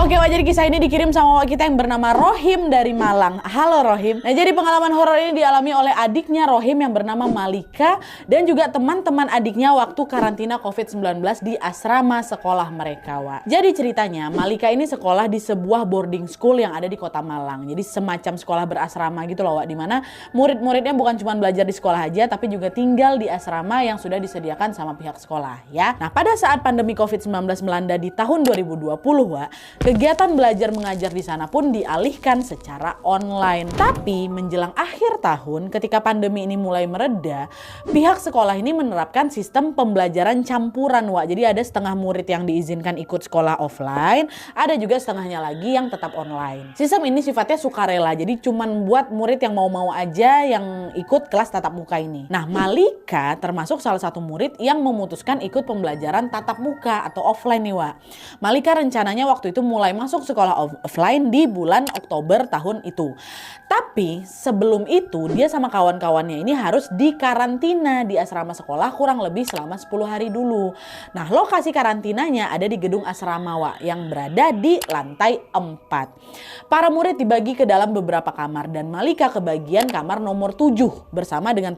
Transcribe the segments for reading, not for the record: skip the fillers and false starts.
Oke, Wak, jadi kisah ini dikirim sama Wak kita yang bernama Rohim dari Malang. Halo Rohim. Nah, jadi pengalaman horor ini dialami oleh adiknya Rohim yang bernama Malika dan juga teman-teman adiknya waktu karantina COVID-19 di asrama sekolah mereka, Wak. Jadi ceritanya, Malika ini sekolah di sebuah boarding school yang ada di Kota Malang. Jadi semacam sekolah berasrama gitu loh, Wak, di mana murid-muridnya bukan cuma belajar di sekolah aja tapi juga tinggal di asrama yang sudah disediakan sama pihak sekolah, ya. Nah, pada saat pandemi COVID-19 melanda di tahun 2020, Wak, kegiatan belajar mengajar di sana pun dialihkan secara online. Tapi menjelang akhir tahun ketika pandemi ini mulai mereda, pihak sekolah ini menerapkan sistem pembelajaran campuran, Wak. Jadi ada setengah murid yang diizinkan ikut sekolah offline, ada juga setengahnya lagi yang tetap online. Sistem ini sifatnya sukarela, jadi cuman buat murid yang mau-mau aja yang ikut kelas tatap muka ini. Nah, Malika termasuk salah satu murid yang memutuskan ikut pembelajaran tatap muka atau offline nih, Wak. Malika rencananya waktu itu mulai masuk sekolah offline di bulan Oktober tahun itu. Tapi sebelum itu dia sama kawan-kawannya ini harus dikarantina di asrama sekolah kurang lebih selama 10 hari dulu. Nah, lokasi karantinanya ada di gedung asrama, Wak, yang berada di lantai 4. Para murid dibagi ke dalam beberapa kamar dan Malika kebagian kamar nomor 7 bersama dengan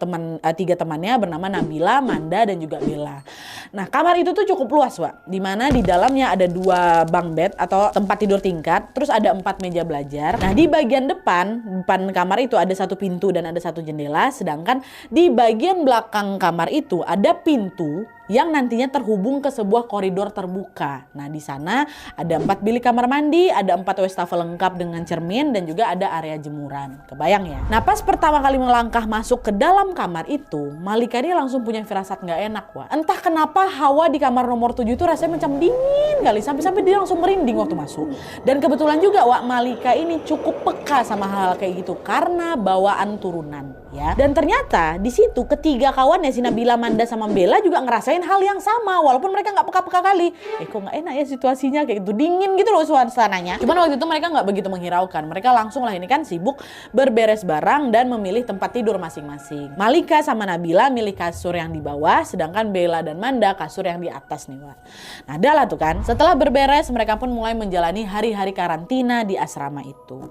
tiga temannya bernama Nabila, Manda, dan juga Bella. Nah, kamar itu tuh cukup luas, Wak, dimana di dalamnya ada 2 bunk bed atau tempat tidur tingkat, terus ada 4 meja belajar. Nah, di bagian depan kamar itu ada 1 pintu dan ada 1 jendela, sedangkan di bagian belakang kamar itu ada pintu yang nantinya terhubung ke sebuah koridor terbuka. Nah, di sana ada 4 bilik kamar mandi, ada 4 wastafel lengkap dengan cermin dan juga ada area jemuran. Kebayang ya? Nah, pas pertama kali melangkah masuk ke dalam kamar itu, Malika ini langsung punya firasat nggak enak, Wak. Entah kenapa hawa di kamar nomor 7 itu rasanya macam dingin kali, sampai dia langsung merinding waktu masuk. Dan kebetulan juga, Wak, Malika ini cukup peka sama hal kayak gitu karena bawaan turunan, ya. Dan ternyata di situ ketiga kawannya, si Nabila, Manda, sama Bella juga ngerasain hal yang sama walaupun mereka nggak peka-peka kali. Kok nggak enak ya situasinya, kayak gitu dingin gitu loh suasananya. Cuman waktu itu mereka nggak begitu menghiraukan, mereka langsung lah ini kan sibuk berberes barang dan memilih tempat tidur masing-masing. Malika sama Nabila milih kasur yang di bawah, sedangkan Bella dan Manda kasur yang di atas nih, Wak. Nah, adalah tuh kan, setelah berberes mereka pun mulai menjalani hari-hari karantina di asrama itu.